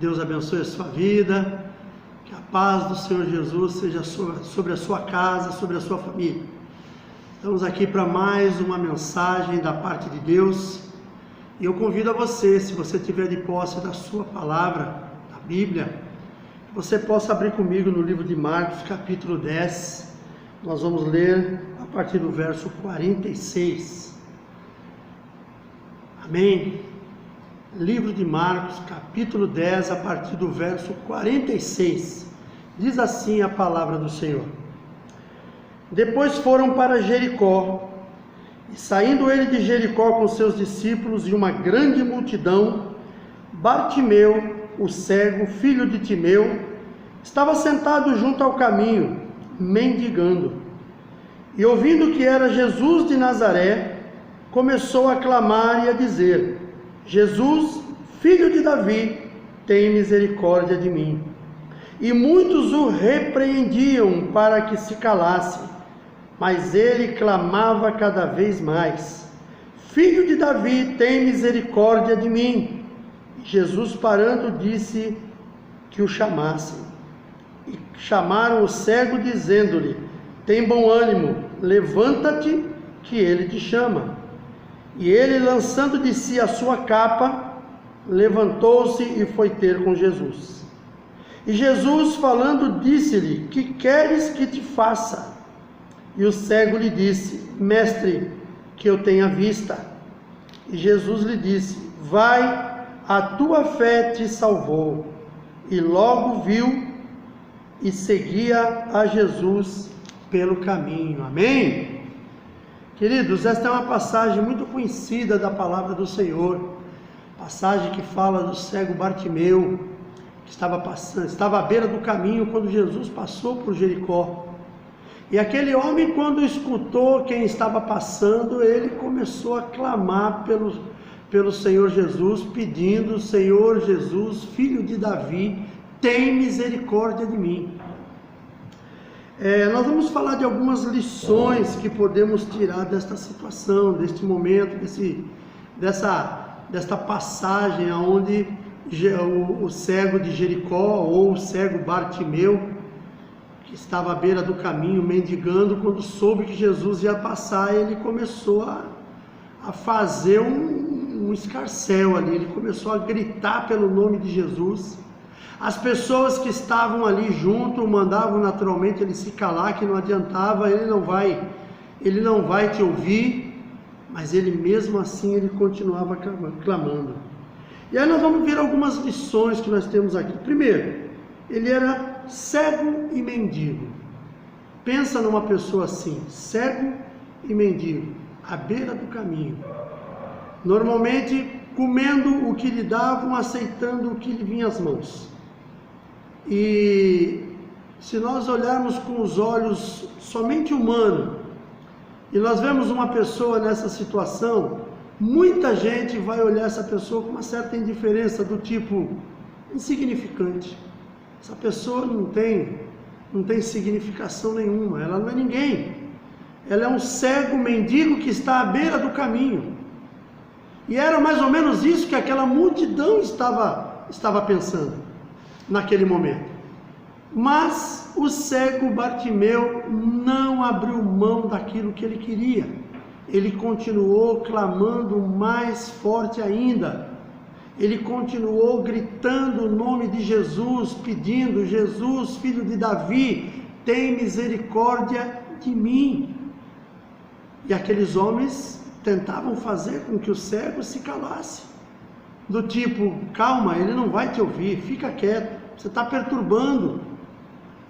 Deus abençoe a sua vida, que a paz do Senhor Jesus seja sobre a sua casa, sobre a sua família. Estamos aqui para mais uma mensagem da parte de Deus, e eu convido a você, se você tiver de posse da sua palavra, da Bíblia, que você possa abrir comigo no livro de Marcos, capítulo 10, nós vamos ler a partir do verso 46. Amém? Livro de Marcos, capítulo 10, a partir do verso 46. Diz assim a palavra do Senhor. Depois foram para Jericó, e saindo ele de Jericó com seus discípulos e uma grande multidão, Bartimeu, o cego, filho de Timeu, estava sentado junto ao caminho, mendigando. E ouvindo que era Jesus de Nazaré, começou a clamar e a dizer: Jesus, filho de Davi, tem misericórdia de mim. E muitos o repreendiam para que se calasse, mas ele clamava cada vez mais: Filho de Davi, tem misericórdia de mim. E Jesus, parando, disse que o chamassem. E chamaram o cego, dizendo-lhe: Tem bom ânimo, levanta-te, que ele te chama. E ele, lançando de si a sua capa, levantou-se e foi ter com Jesus. E Jesus, falando, disse-lhe: Que queres que te faça? E o cego lhe disse: Mestre, que eu tenha vista. E Jesus lhe disse: Vai, a tua fé te salvou. E logo viu e seguia a Jesus pelo caminho. Amém? Queridos, esta é uma passagem muito conhecida da palavra do Senhor, passagem que fala do cego Bartimeu, que estava à beira do caminho quando Jesus passou por Jericó. E aquele homem, quando escutou quem estava passando, ele começou a clamar pelo Senhor Jesus, pedindo: Senhor Jesus, filho de Davi, tem misericórdia de mim. Nós vamos falar de algumas lições que podemos tirar desta situação, deste momento, desta passagem onde o cego de Jericó, ou o cego Bartimeu, que estava à beira do caminho mendigando, quando soube que Jesus ia passar, ele começou a fazer um escarcéu ali, ele começou a gritar pelo nome de Jesus. As pessoas que estavam ali junto mandavam naturalmente ele se calar, que não adiantava, ele não vai te ouvir, mas ele mesmo assim ele continuava clamando. E aí nós vamos ver algumas lições que nós temos aqui. Primeiro, ele era cego e mendigo. Pensa numa pessoa assim, cego e mendigo, à beira do caminho, normalmente comendo o que lhe davam, aceitando o que lhe vinha às mãos. E se nós olharmos com os olhos somente humanos, e nós vemos uma pessoa nessa situação, muita gente vai olhar essa pessoa com uma certa indiferença, do tipo, insignificante. Essa pessoa não tem significação nenhuma, ela não é ninguém. Ela é um cego mendigo que está à beira do caminho. E era mais ou menos isso que aquela multidão estava pensando naquele momento. Mas o cego Bartimeu não abriu mão daquilo que ele queria. Ele continuou clamando mais forte ainda. Ele continuou gritando o nome de Jesus, pedindo: Jesus, filho de Davi, tem misericórdia de mim. E aqueles homens tentavam fazer com que o cego se calasse, do tipo: calma, ele não vai te ouvir, fica quieto, você está perturbando.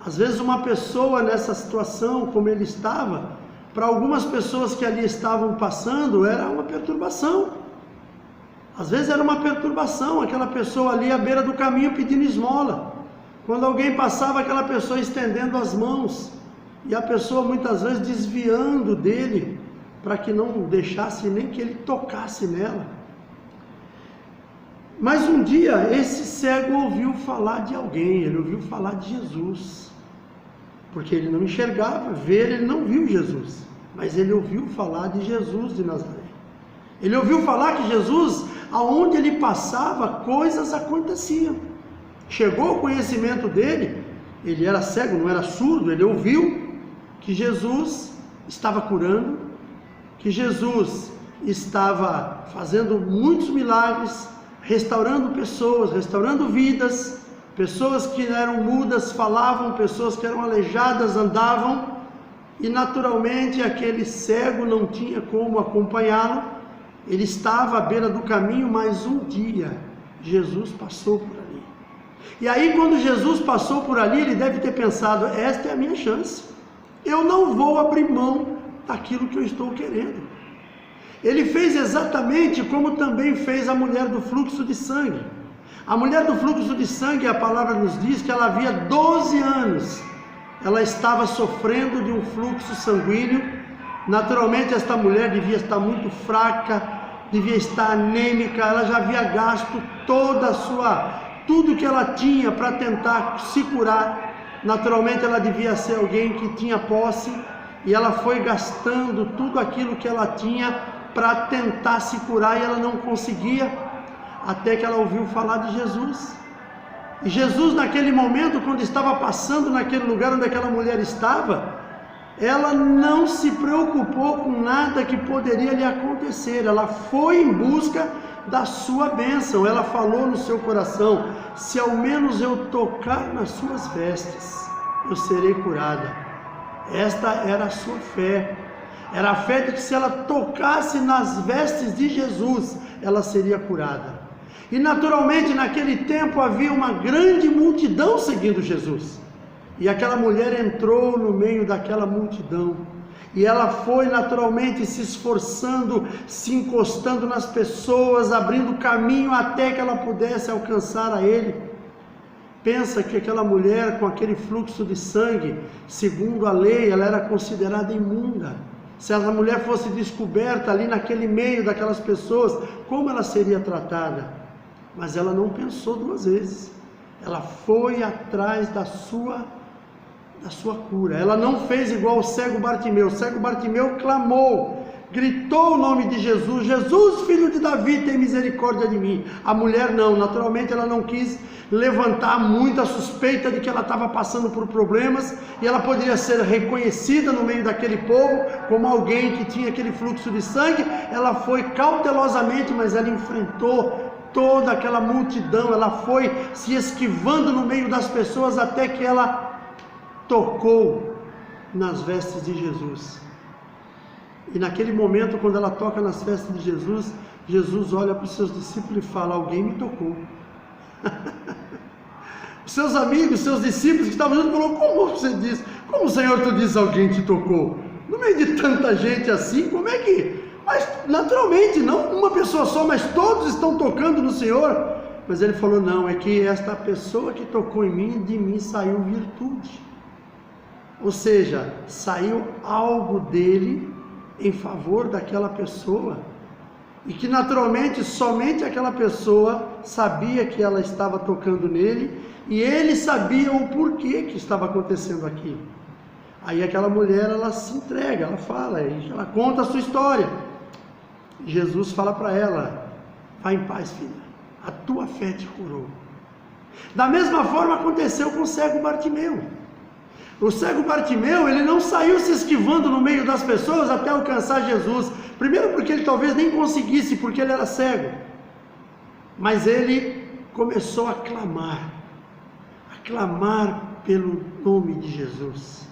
Às vezes uma pessoa nessa situação, como ele estava, para algumas pessoas que ali estavam passando, era uma perturbação. Às vezes era uma perturbação, aquela pessoa ali à beira do caminho pedindo esmola. Quando alguém passava, aquela pessoa estendendo as mãos, e a pessoa muitas vezes desviando dele, para que não deixasse nem que ele tocasse nela. Mas um dia esse cego ouviu falar de alguém, ele ouviu falar de Jesus, porque ele não enxergava, ele não viu Jesus, mas ele ouviu falar de Jesus de Nazaré. Ele ouviu falar que Jesus, aonde ele passava, coisas aconteciam. chegou ao conhecimento dele, ele era cego, não era surdo, ele ouviu que Jesus estava curando, que Jesus estava fazendo muitos milagres, restaurando pessoas, restaurando vidas, pessoas que eram mudas falavam, pessoas que eram aleijadas andavam, e naturalmente aquele cego não tinha como acompanhá-lo, ele estava à beira do caminho, mas um dia Jesus passou por ali. E aí quando Jesus passou por ali, ele deve ter pensado, esta é a minha chance, eu não vou abrir mão daquilo que eu estou querendo. Ele fez exatamente como também fez a mulher do fluxo de sangue. A mulher do fluxo de sangue, a palavra nos diz que ela havia 12 anos, ela estava sofrendo de um fluxo sanguíneo. Naturalmente esta mulher devia estar muito fraca, devia estar anêmica, ela já havia gasto tudo que ela tinha para tentar se curar. Naturalmente ela devia ser alguém que tinha posse, e ela foi gastando tudo aquilo que ela tinha para tentar se curar, e ela não conseguia, até que ela ouviu falar de Jesus. E Jesus, naquele momento, quando estava passando naquele lugar onde aquela mulher estava, ela não se preocupou com nada que poderia lhe acontecer, ela foi em busca da sua bênção. Ela falou no seu coração, se ao menos eu tocar nas suas vestes, eu serei curada. Esta era a sua fé, era a fé de que se ela tocasse nas vestes de Jesus, ela seria curada. E naturalmente naquele tempo havia uma grande multidão seguindo Jesus, e aquela mulher entrou no meio daquela multidão, e ela foi naturalmente se esforçando, se encostando nas pessoas, abrindo caminho até que ela pudesse alcançar a ele. Pensa que aquela mulher com aquele fluxo de sangue, segundo a lei, ela era considerada imunda. Se essa mulher fosse descoberta ali naquele meio daquelas pessoas, como ela seria tratada? Mas ela não pensou duas vezes, ela foi atrás da sua cura. Ela não fez igual o cego Bartimeu. O cego Bartimeu clamou, gritou o nome de Jesus, Jesus, filho de Davi, tem misericórdia de mim. A mulher não, naturalmente ela não quis levantar muita suspeita de que ela estava passando por problemas, e ela poderia ser reconhecida no meio daquele povo como alguém que tinha aquele fluxo de sangue. Ela foi cautelosamente, mas ela enfrentou toda aquela multidão, ela foi se esquivando no meio das pessoas até que ela tocou nas vestes de Jesus. E naquele momento, quando ela toca nas vestes de Jesus, Jesus olha para os seus discípulos e fala, alguém me tocou. Os seus amigos, seus discípulos que estavam juntos, falaram, como você diz? Como, Senhor, tu diz alguém te tocou? No meio de tanta gente assim, como é que... Mas naturalmente, não uma pessoa só, mas todos estão tocando no Senhor. Mas ele falou, não, é que esta pessoa que tocou em mim, de mim saiu virtude. Ou seja, saiu algo dele em favor daquela pessoa, e que naturalmente somente aquela pessoa sabia que ela estava tocando nele, e ele sabia o porquê que estava acontecendo aquilo. Aí aquela mulher, ela se entrega, ela fala, ela conta a sua história. Jesus fala para ela, vá em paz, filha, a tua fé te curou. Da mesma forma aconteceu com o cego Bartimeu. O cego Bartimeu, ele não saiu se esquivando no meio das pessoas até alcançar Jesus. Primeiro porque ele talvez nem conseguisse, porque ele era cego. Mas ele começou a clamar pelo nome de Jesus.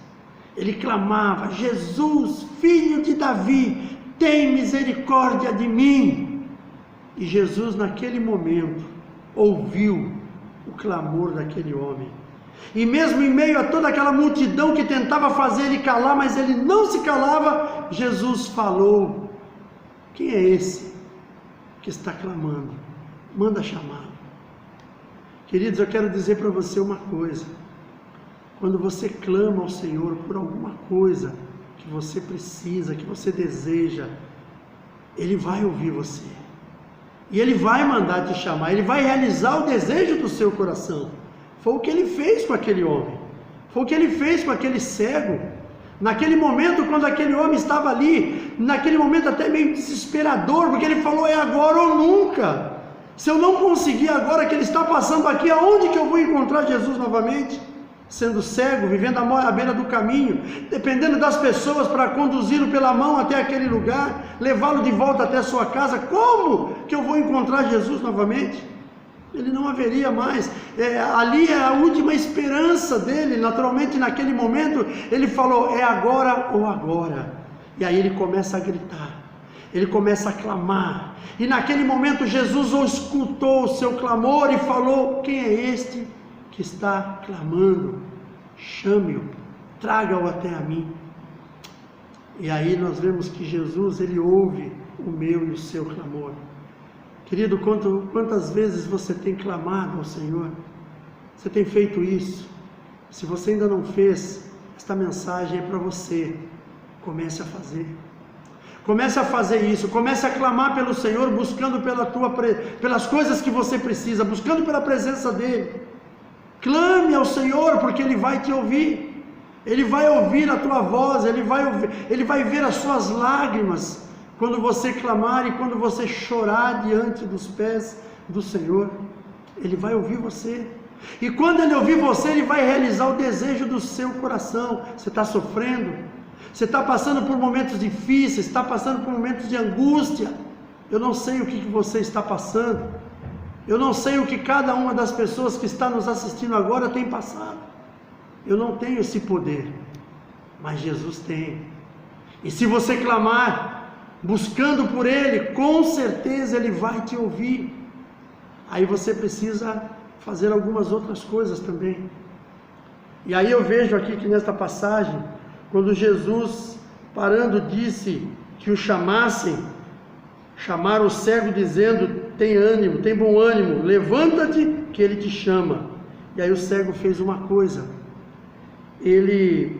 Ele clamava, Jesus, filho de Davi, tem misericórdia de mim. E Jesus naquele momento ouviu o clamor daquele homem. E mesmo em meio a toda aquela multidão que tentava fazer ele calar, mas ele não se calava, Jesus falou, quem é esse que está clamando? Manda chamá-lo. Queridos, eu quero dizer para você uma coisa, quando você clama ao Senhor por alguma coisa que você precisa, que você deseja, Ele vai ouvir você, e Ele vai mandar te chamar, Ele vai realizar o desejo do seu coração. Foi o que Ele fez com aquele homem, foi o que Ele fez com aquele cego. Naquele momento, quando aquele homem estava ali, naquele momento até meio desesperador, porque ele falou, é agora ou nunca. Se eu não conseguir agora que ele está passando aqui, aonde que eu vou encontrar Jesus novamente? Sendo cego, vivendo à beira do caminho, dependendo das pessoas para conduzi-lo pela mão até aquele lugar, levá-lo de volta até a sua casa, como que eu vou encontrar Jesus novamente? Ele não haveria mais, ali é a última esperança dele. Naturalmente naquele momento ele falou, é agora ou agora, e aí ele começa a gritar, ele começa a clamar, e naquele momento Jesus escutou o seu clamor e falou, quem é este que está clamando? Chame-o, traga-o até a mim. E aí nós vemos que Jesus, ele ouve o meu e o seu clamor. Querido, quantas vezes você tem clamado ao Senhor? Você tem feito isso? Se você ainda não fez, esta mensagem é para você. Comece a fazer. Comece a fazer isso, comece a clamar pelo Senhor, buscando pelas coisas que você precisa, buscando pela presença dEle. Clame ao Senhor, porque Ele vai te ouvir, Ele vai ouvir a tua voz, Ele vai ver as suas lágrimas, quando você clamar e quando você chorar diante dos pés do Senhor. Ele vai ouvir você, e quando Ele ouvir você, Ele vai realizar o desejo do seu coração. Você está sofrendo, você está passando por momentos difíceis, está passando por momentos de angústia. Eu não sei o que você está passando, eu não sei o que cada uma das pessoas que está nos assistindo agora tem passado. Eu não tenho esse poder, mas Jesus tem. E se você clamar, buscando por Ele, com certeza Ele vai te ouvir. Aí você precisa fazer algumas outras coisas também. E aí eu vejo aqui que nesta passagem, quando Jesus, parando, disse que o chamassem, chamaram o cego dizendo, tem ânimo, tem bom ânimo, levanta-te que ele te chama. E aí o cego fez uma coisa, ele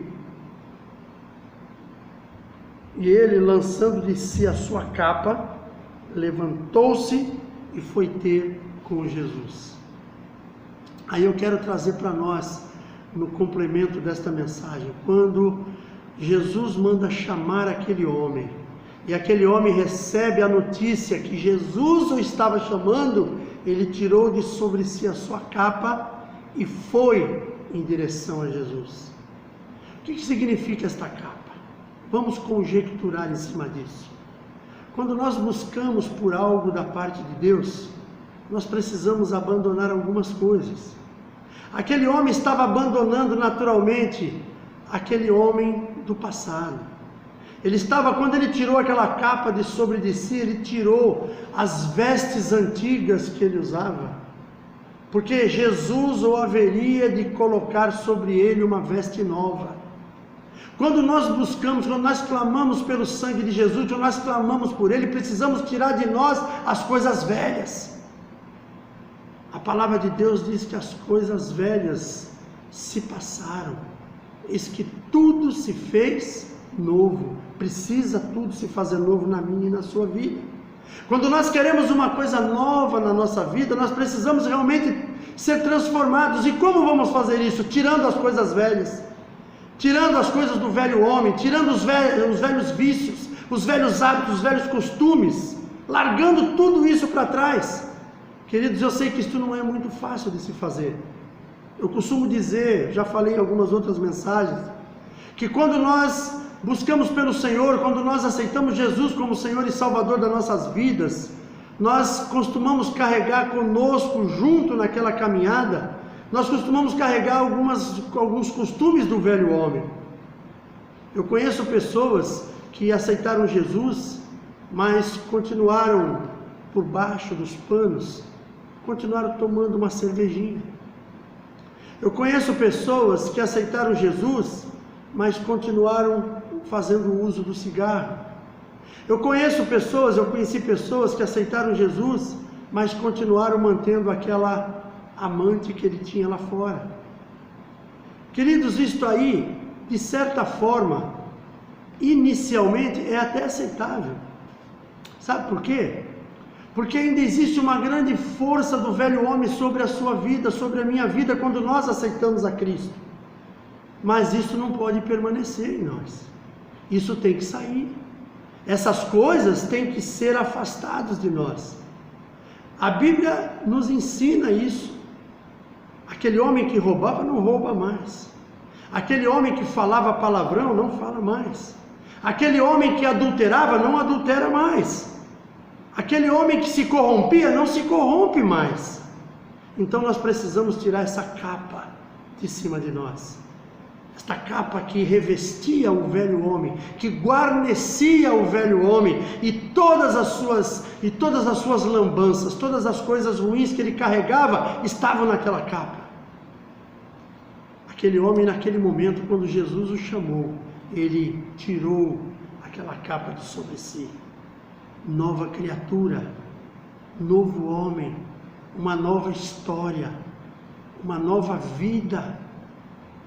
lançando de si a sua capa, levantou-se e foi ter com Jesus. Aí eu quero trazer para nós, no complemento desta mensagem, quando Jesus manda chamar aquele homem, e aquele homem recebe a notícia que Jesus o estava chamando, ele tirou de sobre si a sua capa e foi em direção a Jesus. O que significa esta capa? Vamos conjecturar em cima disso. Quando nós buscamos por algo da parte de Deus, nós precisamos abandonar algumas coisas. Aquele homem estava abandonando naturalmente aquele homem do passado. Ele estava, quando ele tirou aquela capa de sobre de si, ele tirou as vestes antigas que ele usava, porque Jesus o haveria de colocar sobre ele uma veste nova. Quando nós buscamos, quando nós clamamos pelo sangue de Jesus, quando nós clamamos por Ele, precisamos tirar de nós as coisas velhas. A palavra de Deus diz que as coisas velhas se passaram, eis que tudo se fez novo. Precisa tudo se fazer novo na minha e na sua vida. Quando nós queremos uma coisa nova na nossa vida, nós precisamos realmente ser transformados. E como vamos fazer isso? Tirando as coisas velhas, tirando as coisas do velho homem, tirando os velhos vícios, os velhos hábitos, os velhos costumes, largando tudo isso para trás. Queridos, eu sei que isso não é muito fácil de se fazer. Eu costumo dizer, já falei em algumas outras mensagens, que quando nós buscamos pelo Senhor, quando nós aceitamos Jesus como Senhor e Salvador das nossas vidas, nós costumamos carregar conosco, junto naquela caminhada, nós costumamos carregar alguns costumes do velho homem. Eu conheço pessoas que aceitaram Jesus, mas continuaram por baixo dos panos, continuaram tomando uma cervejinha. Eu conheço pessoas que aceitaram Jesus, mas continuaram fazendo uso do cigarro. Eu conheci pessoas que aceitaram Jesus, mas continuaram mantendo aquela amante que ele tinha lá fora. Queridos, isto aí, de certa forma, inicialmente é até aceitável. Sabe por quê? Porque ainda existe uma grande força do velho homem sobre a sua vida, sobre a minha vida, quando nós aceitamos a Cristo. Mas isso não pode permanecer em nós. Isso tem que sair. Essas coisas têm que ser afastadas de nós. A Bíblia nos ensina isso. Aquele homem que roubava não rouba mais. Aquele homem que falava palavrão não fala mais. Aquele homem que adulterava não adultera mais. Aquele homem que se corrompia não se corrompe mais. Então nós precisamos tirar essa capa de cima de nós. Esta capa que revestia o velho homem, que guarnecia o velho homem e todas as suas lambanças, todas as coisas ruins que ele carregava estavam naquela capa. Aquele homem, naquele momento, quando Jesus o chamou, ele tirou aquela capa de sobre si. Nova criatura, novo homem, uma nova história, uma nova vida,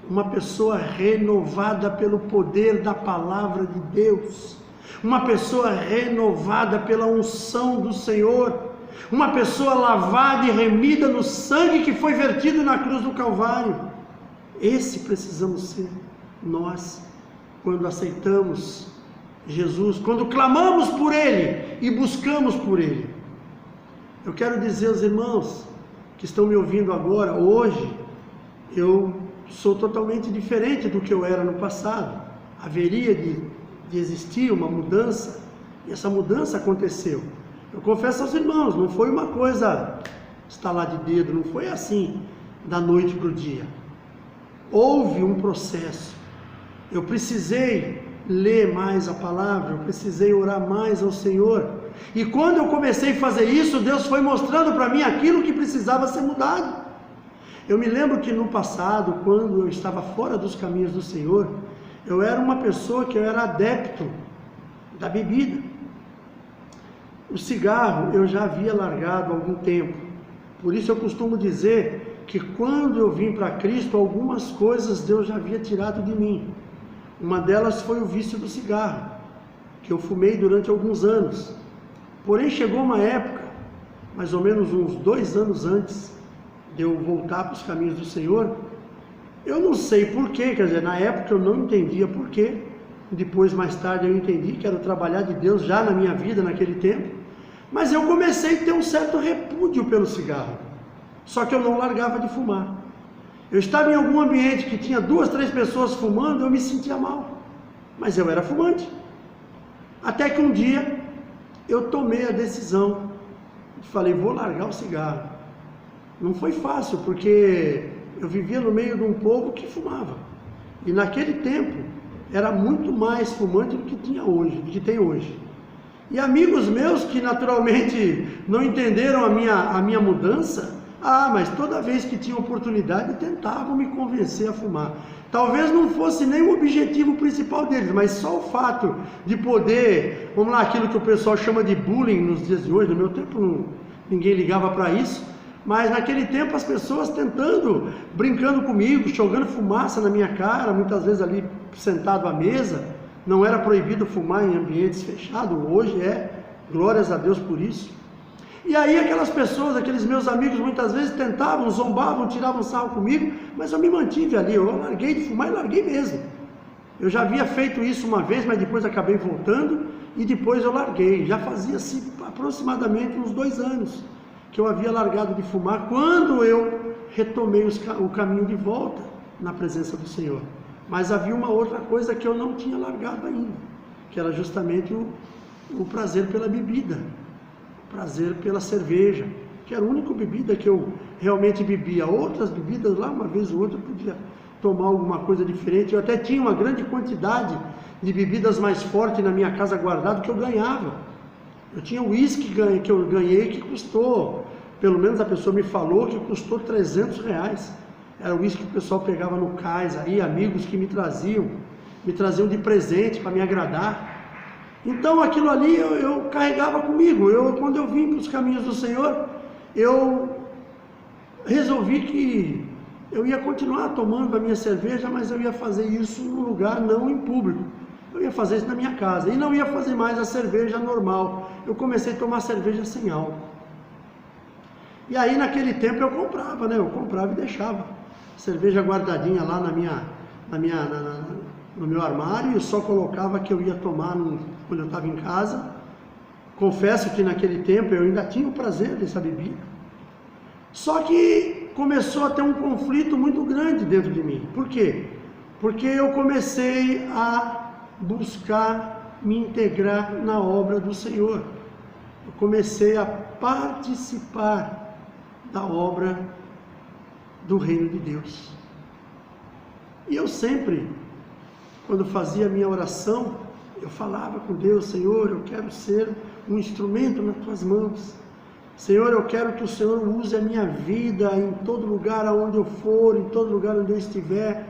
uma pessoa renovada pelo poder da palavra de Deus, uma pessoa renovada pela unção do Senhor, uma pessoa lavada e remida no sangue que foi vertido na cruz do Calvário. Esse precisamos ser nós, quando aceitamos Jesus, quando clamamos por Ele e buscamos por Ele. Eu quero dizer aos irmãos que estão me ouvindo agora, hoje, eu sou totalmente diferente do que eu era no passado. Haveria de existir uma mudança, e essa mudança aconteceu. Eu confesso aos irmãos, não foi uma coisa estalar de dedo, não foi assim, da noite para o dia. Houve um processo. Eu precisei ler mais a palavra, eu precisei orar mais ao Senhor. E quando eu comecei a fazer isso, Deus foi mostrando para mim aquilo que precisava ser mudado. Eu me lembro que no passado, quando eu estava fora dos caminhos do Senhor, eu era uma pessoa que eu era adepto da bebida. O cigarro eu já havia largado há algum tempo. Por isso eu costumo dizer que quando eu vim para Cristo, algumas coisas Deus já havia tirado de mim. Uma delas foi o vício do cigarro, que eu fumei durante alguns anos. Porém chegou uma época, mais ou menos uns 2 anos antes de eu voltar para os caminhos do Senhor, eu não sei porquê, quer dizer, na época eu não entendia porquê, depois mais tarde eu entendi que era o trabalhar de Deus já na minha vida naquele tempo, mas eu comecei a ter um certo repúdio pelo cigarro, só que eu não largava de fumar. Eu estava em algum ambiente que tinha 2, 3 pessoas fumando, eu me sentia mal, mas eu era fumante. Até que um dia eu tomei a decisão, falei, vou largar o cigarro. Não foi fácil, porque eu vivia no meio de um povo que fumava. E naquele tempo era muito mais fumante do que tem hoje. E amigos meus que naturalmente não entenderam a minha mudança, mas toda vez que tinha oportunidade tentavam me convencer a fumar. Talvez não fosse nem o objetivo principal deles, mas só o fato de poder, vamos lá, aquilo que o pessoal chama de bullying nos dias de hoje. No meu tempo ninguém ligava para isso, mas naquele tempo as pessoas tentando, brincando comigo, jogando fumaça na minha cara, muitas vezes ali sentado à mesa. Não era proibido fumar em ambientes fechados, hoje é, glórias a Deus por isso. E aí aquelas pessoas, aqueles meus amigos, muitas vezes tentavam, zombavam, tiravam sarro comigo, mas eu me mantive ali, eu larguei de fumar e larguei mesmo. Eu já havia feito isso uma vez, mas depois acabei voltando e depois eu larguei. Já fazia-se aproximadamente uns 2 anos que eu havia largado de fumar, quando eu retomei o caminho de volta na presença do Senhor. Mas havia uma outra coisa que eu não tinha largado ainda, que era justamente o prazer pela bebida. Prazer pela cerveja, que era a única bebida que eu realmente bebia. Outras bebidas lá, uma vez ou outra, eu podia tomar alguma coisa diferente. Eu até tinha uma grande quantidade de bebidas mais fortes na minha casa guardado que eu ganhava. Eu tinha um uísque que eu ganhei que custou, pelo menos a pessoa me falou que custou R$300. Era o uísque que o pessoal pegava no cais aí, amigos que me traziam de presente para me agradar. Então aquilo ali eu carregava comigo. Quando eu vim para os caminhos do Senhor, eu resolvi que eu ia continuar tomando a minha cerveja, mas eu ia fazer isso num lugar não em público. Eu ia fazer isso na minha casa e não ia fazer mais a cerveja normal. Eu comecei a tomar cerveja sem álcool. E aí naquele tempo eu comprava, né? Eu comprava e deixava a cerveja guardadinha lá no meu armário, e eu só colocava que eu ia tomar quando eu estava em casa, Confesso que naquele tempo eu ainda tinha o prazer dessa bebida. Só que começou a ter um conflito muito grande dentro de mim. Por quê? Porque eu comecei a buscar me integrar na obra do Senhor. Eu comecei a participar da obra do reino de Deus. E eu sempre, quando fazia a minha oração, eu falava com Deus: Senhor, eu quero ser um instrumento nas tuas mãos. Senhor, eu quero que o Senhor use a minha vida em todo lugar aonde eu for, em todo lugar onde eu estiver.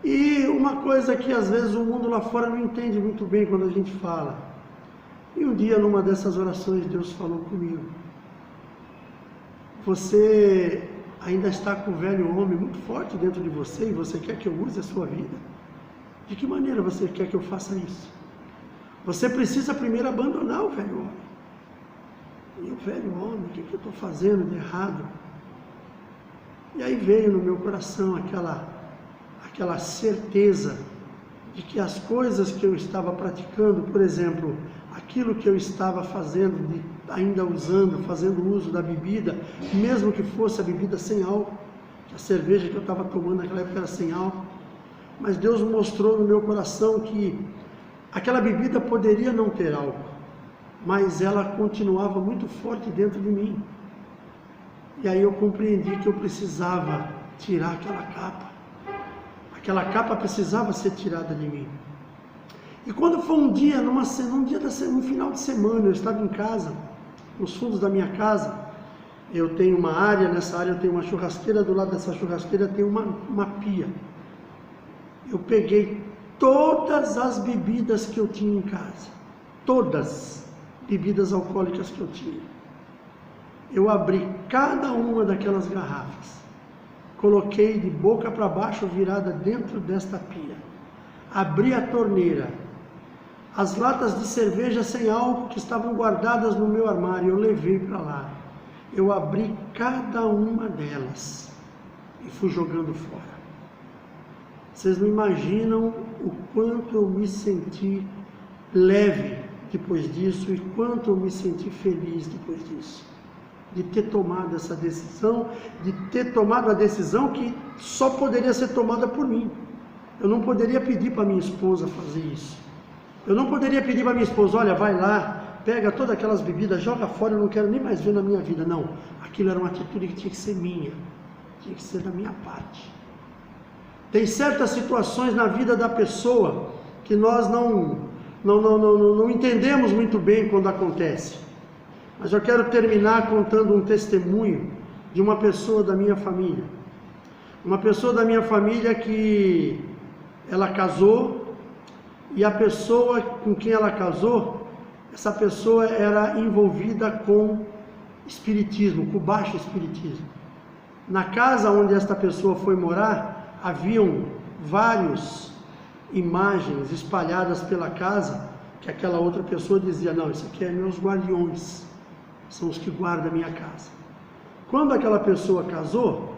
E uma coisa que às vezes o mundo lá fora não entende muito bem quando a gente fala. E um dia, numa dessas orações, Deus falou comigo: você ainda está com o velho homem muito forte dentro de você e você quer que eu use a sua vida? De que maneira você quer que eu faça isso? Você precisa primeiro abandonar o velho homem. E o velho homem, o que eu estou fazendo de errado? E aí veio no meu coração aquela certeza de que as coisas que eu estava praticando, por exemplo, aquilo que eu estava fazendo, ainda fazendo uso da bebida, mesmo que fosse a bebida sem álcool, a cerveja que eu estava tomando naquela época era sem álcool, mas Deus mostrou no meu coração que aquela bebida poderia não ter álcool, mas ela continuava muito forte dentro de mim. E aí eu compreendi que eu precisava tirar aquela capa. Aquela capa precisava ser tirada de mim. E quando foi um final de semana, eu estava em casa, nos fundos da minha casa, eu tenho uma área, nessa área eu tenho uma churrasqueira, do lado dessa churrasqueira tem uma pia. Eu peguei todas as bebidas que eu tinha em casa, todas bebidas alcoólicas que eu tinha. Eu abri cada uma daquelas garrafas, coloquei de boca para baixo virada dentro desta pia, abri a torneira, as latas de cerveja sem álcool que estavam guardadas no meu armário, eu levei para lá, eu abri cada uma delas e fui jogando fora. Vocês não imaginam o quanto eu me senti leve depois disso e quanto eu me senti feliz depois disso. De ter tomado essa decisão, de ter tomado a decisão que só poderia ser tomada por mim. Eu não poderia pedir para minha esposa fazer isso. Eu não poderia pedir para minha esposa: olha, vai lá, pega todas aquelas bebidas, joga fora, eu não quero nem mais ver na minha vida. Não, aquilo era uma atitude que tinha que ser minha, tinha que ser da minha parte. Tem certas situações na vida da pessoa que nós não entendemos muito bem quando acontece. Mas eu quero terminar contando um testemunho de uma pessoa da minha família. Uma pessoa da minha família que ela casou, e a pessoa com quem ela casou, essa pessoa era envolvida com espiritismo, com baixo espiritismo. Na casa onde esta pessoa foi morar, haviam várias imagens espalhadas pela casa, que aquela outra pessoa dizia: não, isso aqui é meus guardiões, são os que guardam a minha casa. Quando aquela pessoa casou,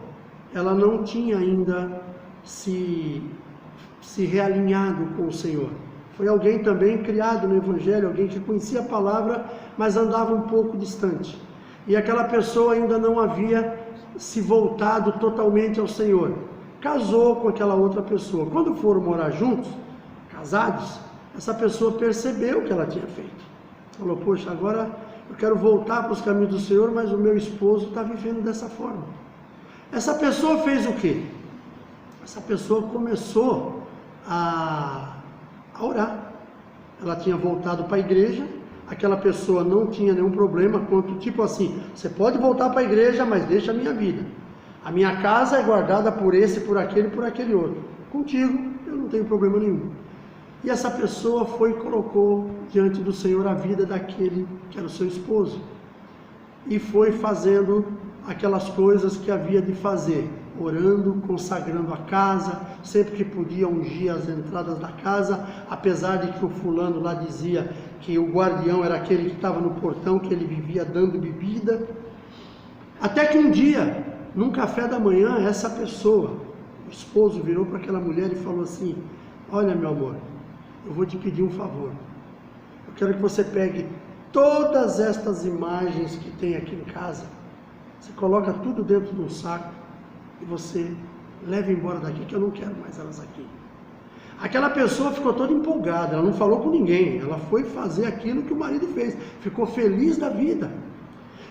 ela não tinha ainda se realinhado com o Senhor. Foi alguém também criado no Evangelho, alguém que conhecia a palavra, mas andava um pouco distante. E aquela pessoa ainda não havia se voltado totalmente ao Senhor. Casou com aquela outra pessoa. Quando foram morar juntos, casados, essa pessoa percebeu o que ela tinha feito. Falou: poxa, agora eu quero voltar para os caminhos do Senhor, mas o meu esposo está vivendo dessa forma. Essa pessoa fez o quê? Essa pessoa começou a orar. Ela tinha voltado para a igreja, aquela pessoa não tinha nenhum problema quanto, tipo assim: você pode voltar para a igreja, mas deixa a minha vida. A minha casa é guardada por esse, por aquele outro. Contigo eu não tenho problema nenhum. E essa pessoa foi e colocou diante do Senhor a vida daquele que era o seu esposo. E foi fazendo aquelas coisas que havia de fazer, orando, consagrando a casa, sempre que podia ungir as entradas da casa, apesar de que o fulano lá dizia que o guardião era aquele que estava no portão, que ele vivia dando bebida. Até que um dia, num café da manhã, essa pessoa, o esposo, virou para aquela mulher e falou assim: olha, meu amor, eu vou te pedir um favor. Eu quero que você pegue todas estas imagens que tem aqui em casa, você coloca tudo dentro de um saco e você leva embora daqui, que eu não quero mais elas aqui. Aquela pessoa ficou toda empolgada, ela não falou com ninguém, ela foi fazer aquilo que o marido fez, ficou feliz da vida.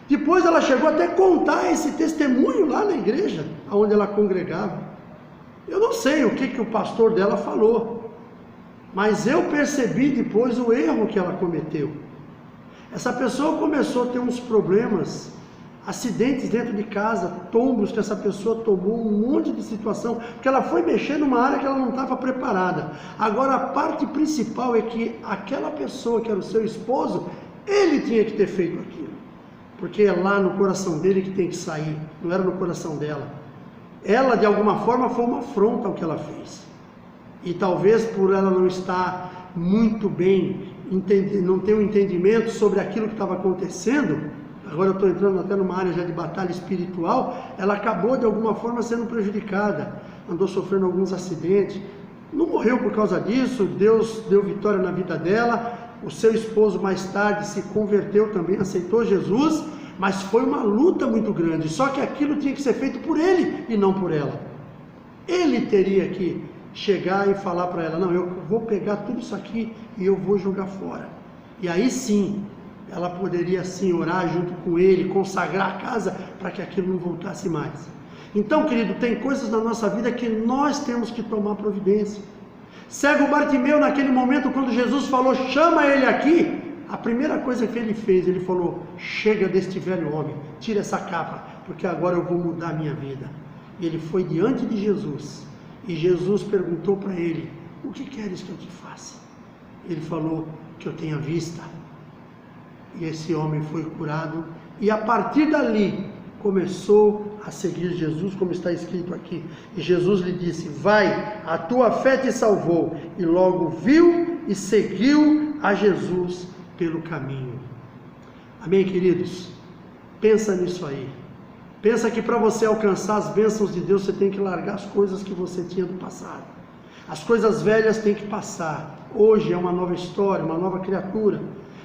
Depois ela chegou até a contar esse testemunho lá na igreja, onde ela congregava. Eu não sei o que o pastor dela falou, mas eu percebi depois o erro que ela cometeu. Essa pessoa começou a ter uns problemas, acidentes dentro de casa, tombos que essa pessoa tomou, um monte de situação, porque ela foi mexer numa área que ela não estava preparada. Agora a parte principal é que aquela pessoa que era o seu esposo, ele tinha que ter feito aquilo, porque é lá no coração dele que tem que sair, não era no coração dela. Ela de alguma forma foi uma afronta ao que ela fez, e talvez por ela não estar muito bem, não ter um entendimento sobre aquilo que estava acontecendo. Agora eu estou entrando até numa área já de batalha espiritual, ela acabou de alguma forma sendo prejudicada, andou sofrendo alguns acidentes, não morreu por causa disso, Deus deu vitória na vida dela, o seu esposo mais tarde se converteu também, aceitou Jesus, mas foi uma luta muito grande, só que aquilo tinha que ser feito por ele e não por ela. Ele teria que chegar e falar para ela, não, eu vou pegar tudo isso aqui e eu vou jogar fora. E aí sim, ela poderia sim orar junto com ele, consagrar a casa para que aquilo não voltasse mais. Então, querido, tem coisas na nossa vida que nós temos que tomar providência. Cego Bartimeu, naquele momento, quando Jesus falou, chama ele aqui, a primeira coisa que ele fez, ele falou, chega deste velho homem, tira essa capa, porque agora eu vou mudar a minha vida. E ele foi diante de Jesus, e Jesus perguntou para ele, o que queres que eu te faça? Ele falou, que eu tenha vista. E esse homem foi curado, e a partir dali, começou a seguir Jesus, como está escrito aqui. E Jesus lhe disse, vai, a tua fé te salvou. E logo viu e seguiu a Jesus pelo caminho. Amém, queridos? Pensa nisso aí. Pensa que para você alcançar as bênçãos de Deus, você tem que largar as coisas que você tinha do passado. As coisas velhas têm que passar. Hoje é uma nova história, uma nova criatura.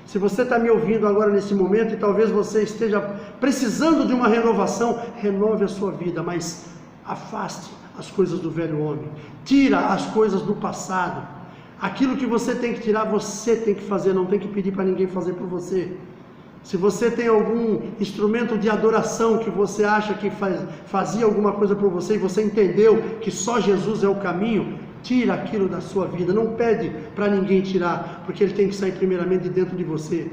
Se você está me ouvindo agora nesse momento e talvez você esteja precisando de uma renovação, renove a sua vida, mas afaste as coisas do velho homem. Tira as coisas do passado. Aquilo que você tem que tirar, você tem que fazer, não tem que pedir para ninguém fazer por você. Se você tem algum instrumento de adoração que você acha que fazia alguma coisa por você e você entendeu que só Jesus é o caminho, tira aquilo da sua vida, não pede para ninguém tirar, porque ele tem que sair primeiramente de dentro de você.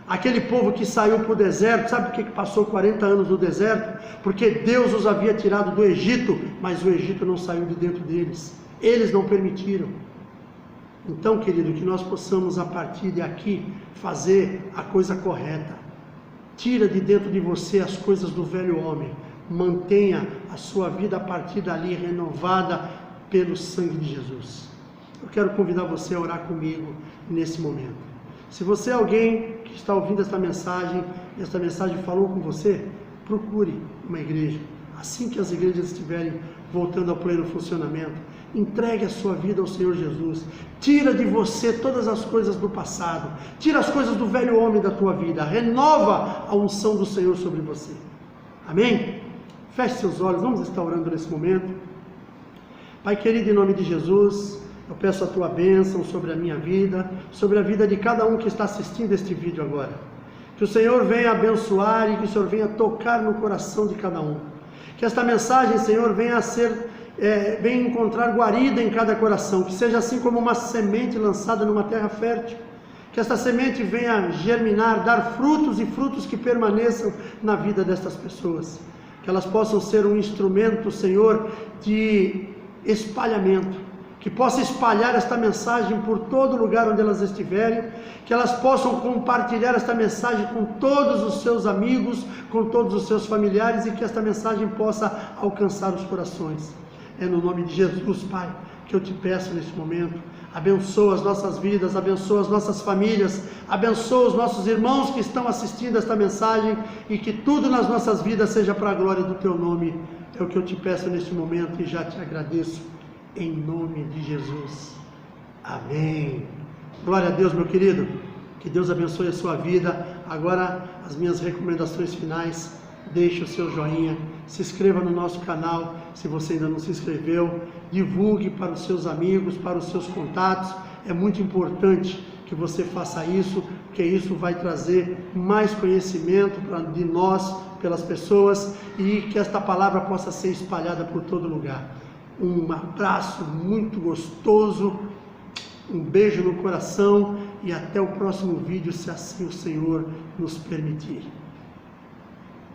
Aquele povo que saiu para o deserto, sabe por que passou 40 anos no deserto? Porque Deus os havia tirado do Egito, mas o Egito não saiu de dentro deles, eles não permitiram. Então, querido, que nós possamos a partir de aqui fazer a coisa correta. Tira de dentro de você as coisas do velho homem, mantenha a sua vida a partir dali renovada pelo sangue de Jesus. Eu quero convidar você a orar comigo nesse momento. Se você é alguém que está ouvindo esta mensagem falou com você, procure uma igreja. Assim que as igrejas estiverem voltando ao pleno funcionamento, entregue a sua vida ao Senhor Jesus. Tira de você todas as coisas do passado. Tira as coisas do velho homem da tua vida. Renova a unção do Senhor sobre você. Amém? Feche seus olhos, vamos estar orando nesse momento. Pai querido, em nome de Jesus, eu peço a tua bênção sobre a minha vida, sobre a vida de cada um que está assistindo este vídeo agora. Que o Senhor venha abençoar e que o Senhor venha tocar no coração de cada um. Que esta mensagem, Senhor, venha encontrar guarida em cada coração, que seja assim como uma semente lançada numa terra fértil, que esta semente venha germinar, dar frutos e frutos que permaneçam na vida destas pessoas, que elas possam ser um instrumento, Senhor, de espalhamento, que possa espalhar esta mensagem por todo lugar onde elas estiverem, que elas possam compartilhar esta mensagem com todos os seus amigos, com todos os seus familiares, e que esta mensagem possa alcançar os corações. É no nome de Jesus, Pai, que eu te peço nesse momento. Abençoa as nossas vidas, abençoa as nossas famílias, abençoa os nossos irmãos que estão assistindo esta mensagem, e que tudo nas nossas vidas seja para a glória do teu nome. É o que eu te peço neste momento e já te agradeço, em nome de Jesus. Amém. Glória a Deus, meu querido. Que Deus abençoe a sua vida. Agora, as minhas recomendações finais. Deixe o seu joinha, se inscreva no nosso canal, se você ainda não se inscreveu, divulgue para os seus amigos, para os seus contatos. É muito importante que você faça isso, porque isso vai trazer mais conhecimento de nós, pelas pessoas, e que esta palavra possa ser espalhada por todo lugar. Um abraço muito gostoso, um beijo no coração e até o próximo vídeo, se assim o Senhor nos permitir.